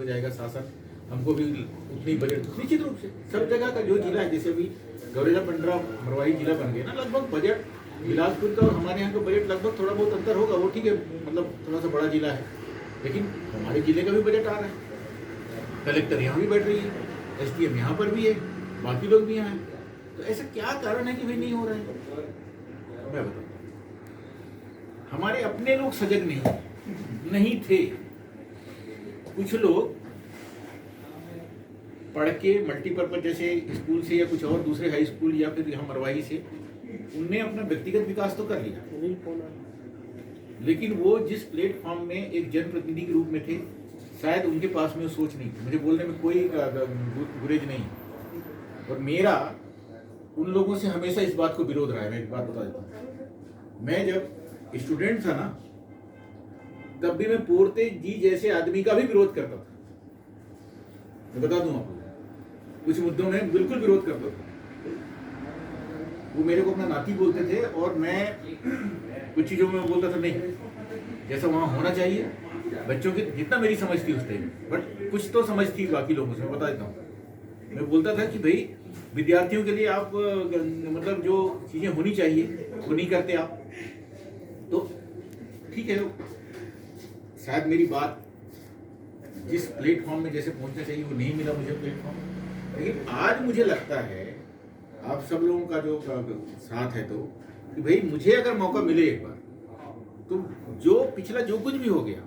जाएगा शासन, हमको भी उतनी बजट, निश्चित रूप से सब जगह का जो जिला है, जैसे अभी गौरेला पंडरा मरवाही जिला बन गया ना, लगभग बजट बिलासपुर का और हमारे यहाँ का बजट लगभग थोड़ा बहुत अंतर होगा, वो ठीक है, मतलब थोड़ा सा बड़ा जिला है, लेकिन हमारे जिले का भी बजट आ रहा है, कलेक्टर यहाँ भी बैठ रही है, SDM यहाँ पर भी है, बाकी लोग भी यहाँ हैं, तो ऐसा क्या कारण है कि भाई नहीं हो रहा है? मैं बताऊँ, हमारे अपने लोग सजग नहीं थे। कुछ लोग पढ़ के मल्टीपर्पज जैसे स्कूल से या कुछ और दूसरे हाई स्कूल या फिर यहाँ मरवाही से, उनने अपना व्यक्तिगत विकास तो कर लिया, लेकिन वो जिस प्लेटफॉर्म में एक जनप्रतिनिधि के रूप में थे, शायद उनके पास में वो सोच नहीं थी। मुझे बोलने में कोई गुरेज नहीं, और मेरा उन लोगों से हमेशा इस बात को विरोध रहा है। मैं एक बात बता देता हूँ, मैं जब स्टूडेंट था ना, तब भी मैं पोरते जी जैसे आदमी का भी विरोध करता था। मैं बता दूं आपको, कुछ मुद्दों में बिल्कुल विरोध करता था। वो मेरे को अपना नाती बोलते थे और मैं कुछ चीजों में बोलता था नहीं, जैसा वहां होना चाहिए, बच्चों की जितना मेरी समझ थी उस टाइम, बट कुछ तो समझ थी बाकी लोगों से। मैं बता देता हूँ, मैं बोलता था कि भाई विद्यार्थियों के लिए आप मतलब जो चीजें होनी चाहिए वो नहीं करते आप, तो ठीक है, शायद मेरी बात जिस प्लेटफॉर्म में जैसे पहुंचना चाहिए वो नहीं मिला मुझे प्लेटफॉर्म। लेकिन आज मुझे लगता है आप सब लोगों का जो साथ है, तो कि भाई मुझे अगर मौका मिले एक बार, तो जो पिछला जो कुछ भी हो गया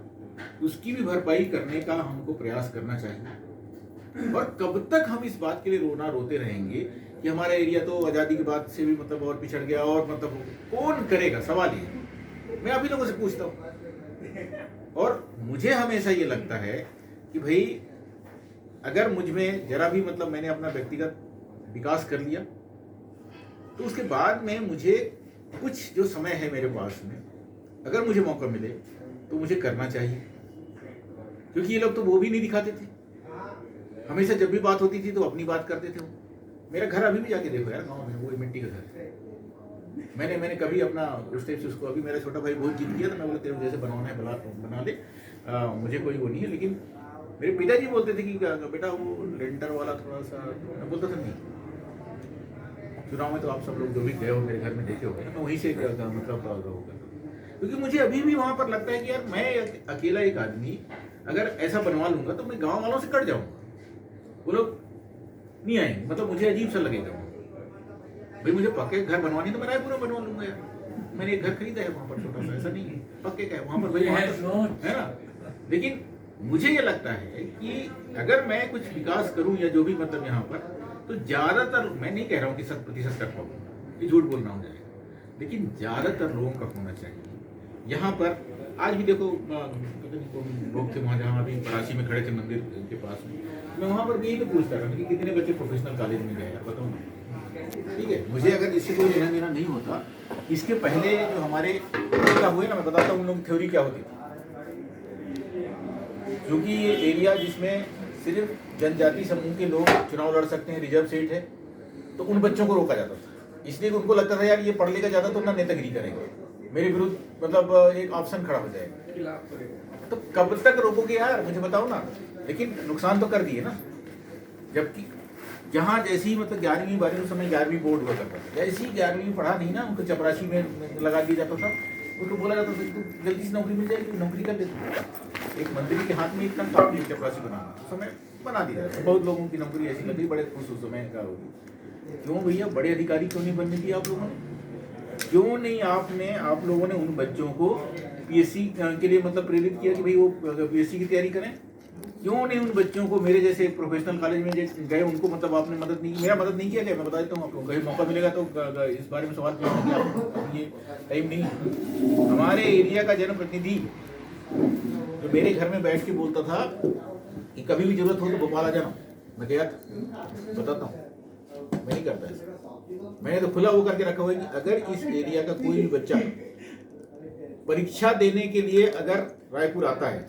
उसकी भी भरपाई करने का हमको प्रयास करना चाहिए। और कब तक हम इस बात के लिए रोते रहेंगे कि हमारा एरिया तो आज़ादी के बाद से भी मतलब और पिछड़ गया, और मतलब कौन करेगा? सवाल ये मैं अभी लोगों से पूछता हूँ। और मुझे हमेशा ये लगता है कि भाई अगर मुझ में जरा भी मतलब मैंने अपना व्यक्तिगत विकास कर लिया, तो उसके बाद में मुझे कुछ जो समय है मेरे पास में, अगर मुझे मौका मिले तो मुझे करना चाहिए। क्योंकि ये लोग तो वो भी नहीं दिखाते थे, हमेशा जब भी बात होती थी तो अपनी बात करते थे। मेरा घर अभी भी जाके देखो यार, गाँव में वो मिट्टी का घर है। मैंने कभी अपना उस टाइप से उसको, अभी मेरा छोटा भाई बहुत जीत किया तो मैं बोला तेरे जैसे बनाना है बना ले, मुझे कोई वो नहीं है। लेकिन मेरे पिताजी बोलते थे कि बेटा वो लेंटर वाला थोड़ा सा, मैं बोलता था नहीं। चुनाव में तो आप सब लोग जो भी गए हो मेरे घर में देखे हो, मैं वहीं से मतलब होगा, क्योंकि मुझे अभी भी वहां पर लगता है कि यार मैं अकेला एक आदमी अगर ऐसा बनवा लूंगा तो मैं गाँव वालों से कट जाऊंगा, वो लोग नहीं आएंगे, मतलब मुझे अजीब सा लगेगा। भाई मुझे पक्के घर बनवानी तो मैं रायपुर में बनवा लूंगा यार, मैंने एक घर खरीदा है वहां पर छोटा सा, ऐसा नहीं है पक्के का है वहां पर, भाई है ना। लेकिन मुझे ये लगता है कि अगर मैं कुछ विकास करूं या जो भी मतलब यहाँ पर, तो ज्यादातर, मैं नहीं कह रहा हूँ कि 100% कर पाऊंगा, ये झूठ बोलना हो जाएगा, लेकिन ज्यादातर लोगों का होना चाहिए यहाँ पर। आज भी देखो लोग थे वहाँ जहाँ अभी परासी में खड़े थे मंदिर के पास में, मैं वहाँ पर भी यही तो पूछता था कि कितने बच्चे प्रोफेशनल कॉलेज में गए यार, बताओ ना। ठीक है, मुझे अगर इससे कोई लेना देना नहीं होता, इसके पहले जो हमारे हुए ना, मैं बताता हूँ उन लोगों की थ्योरी क्या होती थी। क्योंकि ये एरिया जिसमें सिर्फ जनजाति समूह के लोग चुनाव लड़ सकते हैं, रिजर्व सीट है, तो उन बच्चों को रोका जाता था, इसलिए उनको लगता था यार ये पढ़ लेगा ज्यादा तो ना नेतागिरी करेगा, मेरे विरुद्ध मतलब एक ऑप्शन खड़ा हो जाएगा। तो कब तक रोकोगे यार, मुझे बताओ ना। लेकिन नुकसान तो कर दिए ना, जबकि जहाँ जैसी मतलब 11वीं 12वीं समय 11वीं बोर्ड हुआ करता था, जैसी 11वीं पढ़ा नहीं ना, उनको चपरासी में लगा दिया जाता था, उनको बोला जाता था तो जल्दी से नौकरी मिल जाएगी, नौकरी कर लेते। एक मंत्री के हाथ में इतना काफी है चपरासी बनाना, उस समय बना दिया जाता। बहुत लोगों की नौकरी ऐसी लगी, बड़े खुश उस समय का होगी। क्यों भैया, बड़े अधिकारी क्यों नहीं बनने दिया आप लोगों ने? क्यों नहीं आप लोगों ने उन बच्चों को PSC के लिए मतलब प्रेरित किया कि भाई वो PSC की तैयारी करें? क्यों नहीं उन बच्चों को, मेरे जैसे प्रोफेशनल कॉलेज में गए उनको मतलब आपने मदद नहीं की? मेरा मदद नहीं किया क्या? मैं बता देता हूँ आप लोगों को, कहीं मौका मिलेगा तो इस बारे में सवाल पूछने की आपको ये टाइम नहीं। हमारे एरिया का जनप्रतिनिधि जो मेरे घर में बैठ के बोलता था कि कभी भी जरूरत हो तो भोपाल आ जाना, मैं गया था, बताता हूँ, मैं नहीं करता ऐसा। मैंने तो खुला वो करके रखा हुआ है कि अगर इस एरिया का कोई भी बच्चा परीक्षा देने के लिए अगर रायपुर आता है,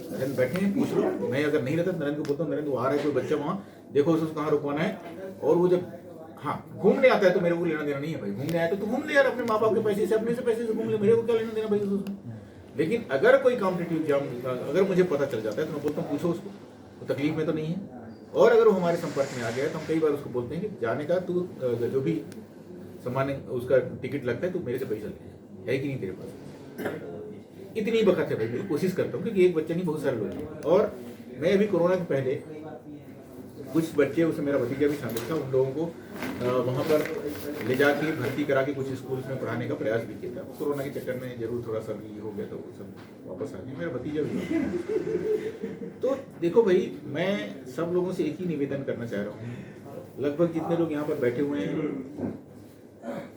नरेंद्र बैठे हैं पूछ लो, मैं अगर नहीं रहता नरेंद्र को बोलता हूँ, नरेंद्र वो आ रहा है कोई बच्चा वहाँ, देखो उसको कहाँ रुकवाना है। और वो जब घूमने आता है तो मेरे को लेना देना नहीं है भाई, घूमने आया तो घूम ले यार, अपने माँ बाप के पैसे से, अपने से पैसे से घूम ले, मेरे को क्या लेना देना भाई उसमें। लेकिन अगर कोई कॉम्पिटिटिव एग्जाम अगर मुझे पता चल जाता है तो मैं बोलता हूँ पूछो उसको, वो तकलीफ में तो नहीं है। और अगर वो हमारे संपर्क में आ गया तो हम कई बार उसको बोलते हैं कि जाने का तू जो भी सामान्य उसका टिकट लगता है तो मेरे से पैसा ले, है कि नहीं तेरे पास। इतनी बखत है भाई, मैं कोशिश करता हूँ क्योंकि एक बच्चा नहीं बहुत सारे लोग हैं। और मैं अभी कोरोना के पहले कुछ बच्चे, उसमें मेरा भतीजा भी शामिल था, उन लोगों को वहाँ पर ले जाके भर्ती करा के कुछ स्कूल्स में पढ़ाने का प्रयास भी किया था। कोरोना के चक्कर में जरूर थोड़ा सा ये हो गया तो वो सब वापस आ गए, मेरा भतीजा भी। तो देखो भाई, मैं सब लोगों से एक ही निवेदन करना चाह रहा हूँ, लगभग जितने लोग यहाँ पर बैठे हुए हैं,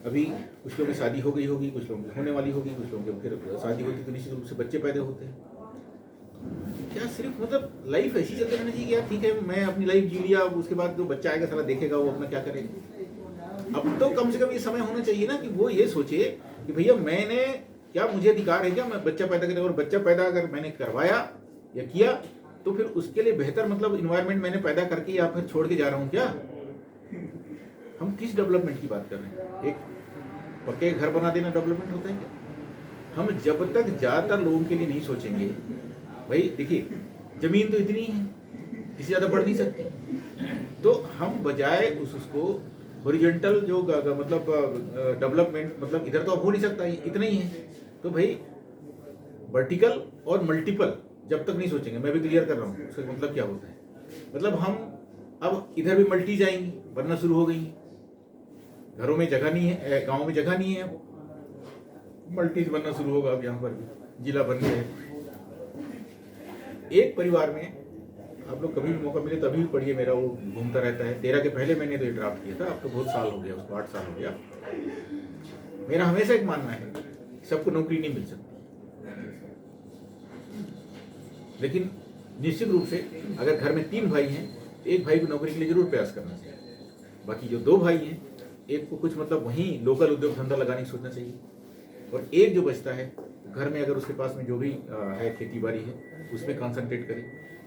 अभी कुछ लोगों की शादी हो गई होगी, कुछ लोगों की होने वाली होगी, कुछ लोगों की फिर शादी होती तो निश्चित रूप से बच्चे पैदा होते हैं। क्या सिर्फ मतलब लाइफ ऐसी चलती रहनी चाहिए कि यार ठीक है मैं अपनी लाइफ जी लिया, अब उसके बाद जो बच्चा आएगा साला देखेगा वो अपना क्या करेगा। अब तो कम से कम ये समय होना चाहिए ना कि वो ये सोचे कि भैया मैंने क्या, मुझे अधिकार है क्या मैं बच्चा पैदा करें, और बच्चा पैदा अगर मैंने करवाया या किया तो फिर उसके लिए बेहतर मतलब इन्वायरमेंट मैंने पैदा करके या फिर छोड़ के जा रहा हूँ क्या। हम किस डेवलपमेंट की बात कर रहे हैं? एक पक्के घर बना देना डेवलपमेंट होता है क्या? हम जब तक ज़्यादातर लोगों के लिए नहीं सोचेंगे, भाई देखिए जमीन तो इतनी है, इससे ज़्यादा बढ़ नहीं सकती, तो हम बजाय उसको हॉरिजॉन्टल जो मतलब डेवलपमेंट, मतलब इधर तो अब हो नहीं सकता, इतना ही है, तो भाई वर्टिकल और मल्टीपल जब तक नहीं सोचेंगे, मैं भी क्लियर कर रहा हूँ उसका मतलब क्या होता है। मतलब हम अब इधर भी मल्टी जाएंगी, बनना शुरू हो गई, घरों में जगह नहीं है, गाँव में जगह नहीं है, मल्टीज बनना शुरू होगा। अब यहाँ पर भी जिला बन गया है। एक परिवार में आप लोग कभी भी मौका मिले तभी भी पढ़िए, मेरा वो घूमता रहता है। 13 के पहले मैंने तो ये ड्राफ्ट किया था, अब तो बहुत साल हो गया उसको, 8 साल हो गया। मेरा हमेशा एक मानना है सबको नौकरी नहीं मिल सकती, लेकिन निश्चित रूप से अगर घर में 3 भाई हैं तो एक भाई को नौकरी के लिए जरूर प्रयास करना चाहिए। बाकी जो 2 भाई हैं, एक को कुछ मतलब वहीं लोकल उद्योग धंधा लगाने की सोचना चाहिए, और एक जो बचता है घर में अगर उसके पास में जो भी है खेती बाड़ी है उसमें कंसंट्रेट करे,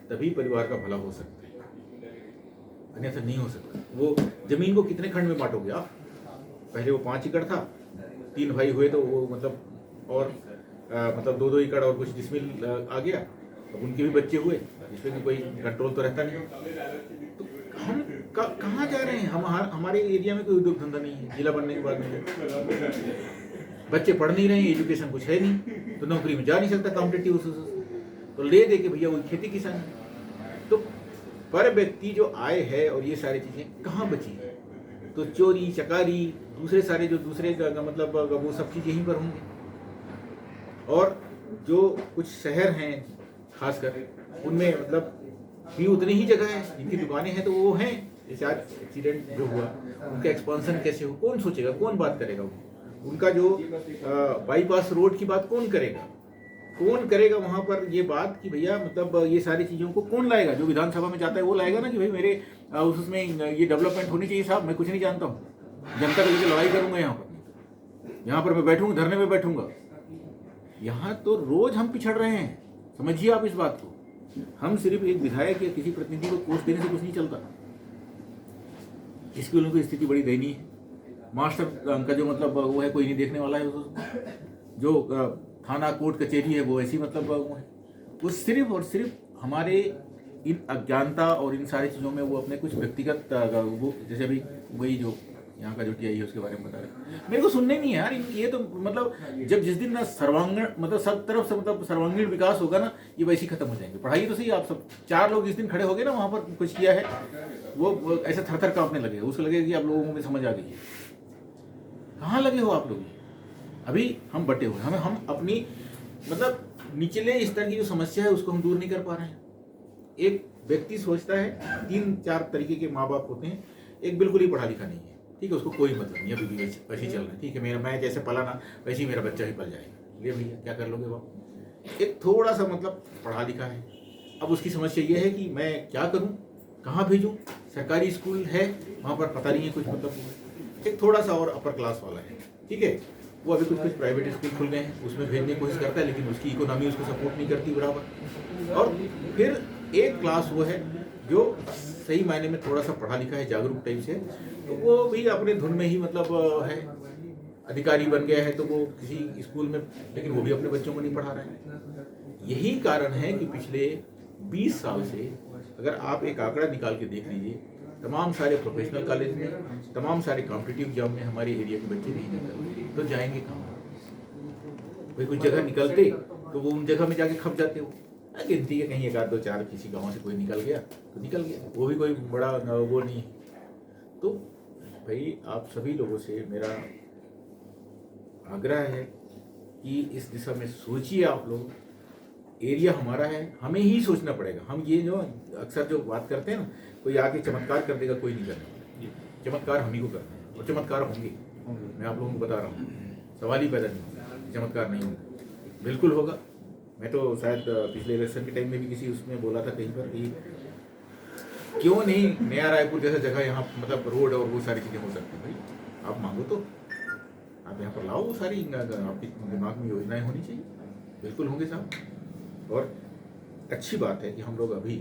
तभी परिवार का भला हो सकता है, अन्यथा नहीं हो सकता। वो जमीन को कितने खंड में बांटोगे आप? पहले वो 5 एकड़ था, 3 भाई हुए तो वो मतलब और मतलब 2-2 एकड़ और कुछ डिसमिल आ गया, अब उनके भी बच्चे हुए, इसमें भी कोई कंट्रोल तो रहता नहीं। तो हम कहाँ जा रहे हैं? हम हमारे एरिया में कोई उद्योग धंधा नहीं है, जिला बनने के बाद में बच्चे पढ़ नहीं रहे हैं, एजुकेशन कुछ है नहीं, तो नौकरी में जा नहीं सकता कॉम्पिटिटिव, तो ले दे के भैया वो खेती किसान है। तो पर व्यक्ति जो आय है और ये सारी चीजें कहाँ बची है? तो चोरी चकारी दूसरे सारे जो दूसरे मतलब वो सब चीज यहीं पर होंगे। और जो कुछ शहर हैं खासकर, उनमें मतलब भी उतनी ही जगह है, जिनकी दुकानें हैं तो वो हैं। जैसे आज एक्सीडेंट जो हुआ, उनका एक्सपांसन कैसे हो, कौन सोचेगा, कौन बात करेगा? उनका जो बाईपास रोड की बात कौन करेगा? कौन करेगा वहाँ पर ये बात कि भैया मतलब ये सारी चीज़ों को कौन लाएगा? जो विधानसभा में जाता है वो लाएगा ना कि भाई मेरे उसमें ये डेवलपमेंट होनी चाहिए। साहब मैं कुछ नहीं जानता हूँ, जनता के लिए लड़ाई करूँगा, यहाँ पर मैं बैठूँगा, धरने में बैठूँगा। यहाँ तो रोज हम पिछड़ रहे हैं, समझिए आप इस बात को। हम सिर्फ एक विधायक या किसी प्रतिनिधि को कोष देने से कुछ नहीं चलता, इसकी उनकी स्थिति बड़ी दयनीय है। मास्टर का जो मतलब वो है, कोई नहीं देखने वाला है, जो थाना कोर्ट कचहरी है वो ऐसी मतलब वो है, वो सिर्फ और सिर्फ हमारे इन अज्ञानता और इन सारी चीज़ों में वो अपने कुछ व्यक्तिगत वो, जैसे अभी वही जो यहाँ का जो टीआई है उसके बारे में बता रहे, मेरे को सुनने नहीं है यार। ये तो मतलब जब जिस दिन ना सर्वांगीण मतलब सब तरफ से मतलब सर्वांगीण विकास होगा ना, ये वैसे ही खत्म हो जाएंगे। पढ़ाई तो सही, आप सब 4 लोग जिस दिन खड़े हो गए ना वहाँ पर कुछ किया है, वो ऐसे थर-थर कांपने लगे, उसको लगेगा कि आप लोगों में समझ आ गई है। कहाँ लगे हो आप लोग? अभी हम बटे हुए, हम अपनी मतलब निचले स्तर की जो समस्या है उसको हम दूर नहीं कर पा रहे हैं। एक व्यक्ति सोचता है, 3-4 तरीके के माँ बाप होते हैं। एक बिल्कुल ही पढ़ा लिखा नहीं है, ठीक है, उसको कोई मतलब नहीं, अभी भी वैसे ही चल रहा है, ठीक है, मैं जैसे पला ना वैसे ही मेरा बच्चा ही पल जाएगा। ये भैया क्या कर लोगे बाप? एक थोड़ा सा मतलब पढ़ा लिखा है, अब उसकी समस्या ये है कि मैं क्या करूँ, कहाँ भेजूँ? सरकारी स्कूल है वहाँ पर पता नहीं है कुछ मतलब। एक थोड़ा सा और अपर क्लास वाला है, ठीक है, वो अभी कुछ प्राइवेट स्कूल खुल गए हैं, उसमें भेजने की कोशिश करता है, लेकिन उसकी इकोनॉमी उसको सपोर्ट नहीं करती बराबर। और फिर एक क्लास वो है जो सही मायने में थोड़ा सा पढ़ा लिखा है, जागरूक टाइप से, तो वो भी अपने धुन में ही मतलब है। अधिकारी बन गया है तो वो किसी स्कूल में, लेकिन वो भी अपने बच्चों को नहीं पढ़ा रहा है। यही कारण है कि पिछले 20 साल से अगर आप एक आंकड़ा निकाल के देख लीजिए, तमाम सारे प्रोफेशनल कॉलेज में, तमाम सारे कॉम्पिटिटिव एग्जाम में हमारे एरिया के बच्चे नहीं निकलते, तो जाएंगे कहाँ? भाई कुछ जगह निकलते तो वो उन जगह में जाके खप जाते हो। गिनती है कहीं 1 आध 2 4 किसी गांव से कोई निकल गया तो निकल गया, वो भी कोई बड़ा वो नहीं है। तो भाई आप सभी लोगों से मेरा आग्रह है कि इस दिशा में सोचिए आप लोग। एरिया हमारा है, हमें ही सोचना पड़ेगा। हम ये जो अक्सर जो बात करते हैं ना, कोई आके चमत्कार कर देगा, कोई नहीं करने वाला। चमत्कार हम ही को करना है और चमत्कार होंगे, मैं आप लोगों को बता रहा हूँ। सवाल ही पैदा नहीं होगा, चमत्कार नहीं होगा, बिल्कुल होगा। मैं तो शायद पिछले इलेक्शन के टाइम में भी किसी उसमें बोला था कहीं पर कि क्यों नहीं नया रायपुर जैसा जगह यहाँ, मतलब रोड और वो सारी चीज़ें हो सकती हैं। भाई आप मांगो तो आप यहाँ पर लाओ, वो सारी आपके दिमाग में योजनाएं होनी चाहिए, बिल्कुल होंगे साहब। और अच्छी बात है कि हम लोग अभी,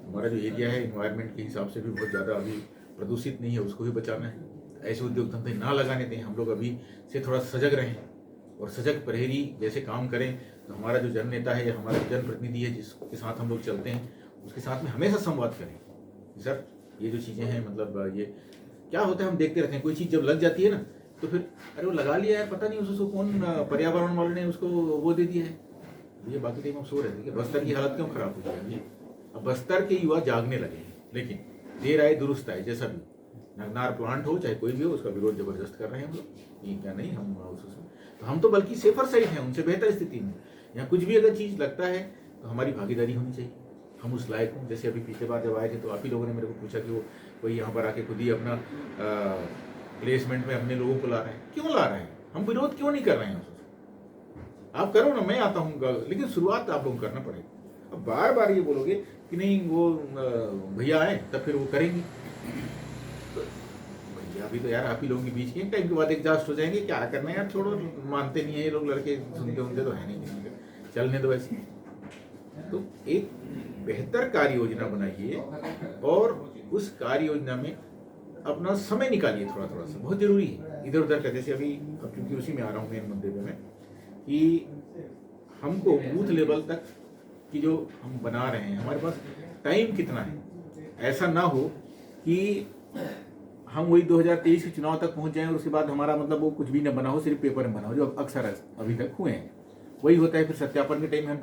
हमारा जो एरिया है इन्वायरमेंट के हिसाब से भी बहुत ज़्यादा अभी प्रदूषित नहीं है, उसको भी बचाना है। ऐसे उद्योग धंधे ना लगाने दें, हम लोग अभी से थोड़ा सजग रहें और सजग प्रहरी जैसे काम करें। तो हमारा जो जन नेता है या हमारा जनप्रतिनिधि है जिसके साथ हम लोग चलते हैं, उसके साथ में हमेशा संवाद करें। सर ये जो चीज़ें हैं, मतलब ये क्या होता है, हम देखते रहते हैं, कोई चीज़ जब लग जाती है ना तो फिर अरे वो लगा लिया है, पता नहीं उसको कौन पर्यावरण वाले ने उसको वो दे दिया है। ये बाकी टाइम हम सो रहे थे कि बस्तर की हालत क्यों खराब हो जाएगी। अब बस्तर के युवा जागने लगे हैं, लेकिन देर आए दुरुस्त आए। जैसा भी नगनार प्लांट हो चाहे कोई भी हो, उसका विरोध जबरदस्त कर रहे हैं हम लोग। ये क्या नहीं, हम उसमें तो हम तो बल्कि सेफर साइड हैं, उनसे बेहतर स्थिति में। यहाँ कुछ भी अगर चीज़ लगता है तो हमारी भागीदारी होनी चाहिए, हम उस लायक हों। जैसे अभी पिछले बार जब आए थे तो आप ही लोगों ने मेरे को पूछा कि वो कोई यहाँ पर आके खुद ही अपना प्लेसमेंट में अपने लोगों को ला रहे हैं। क्यों ला रहे हैं? हम विरोध क्यों नहीं कर रहे हैं उससे? आप करो ना, मैं आता हूँ, लेकिन शुरुआत आप लोग करना पड़ेगा। अब बार बार ये बोलोगे कि नहीं वो भैया आए तब फिर वो करेंगे, तो भैया अभी तो यार आप ही लोगों के बीच के टाइम के बाद एग्जॉस्ट हो जाएंगे। क्या करना है यार, छोड़ो, मानते नहीं है ये लोग लड़के, सुनते उनते तो है नहीं, चलने दो ऐसे। तो एक बेहतर कार्य योजना बनाइए और उस कार्य योजना में अपना समय निकालिए थोड़ा थोड़ा सा, बहुत जरूरी है। इधर उधर का, जैसे अभी अब क्योंकि उसी में आ रहा हूँ मेन मुद्दे पे मैं, कि हमको बूथ लेवल तक की जो हम बना रहे हैं, हमारे पास टाइम कितना है। ऐसा ना हो कि हम वही 2023 के चुनाव तक पहुंच जाएं और उसके बाद हमारा मतलब वो कुछ भी न बना हो, सिर्फ पेपर में बना हो, जो अक्सर अभी तक हुए हैं। वही होता है, फिर सत्यापन के टाइम में हम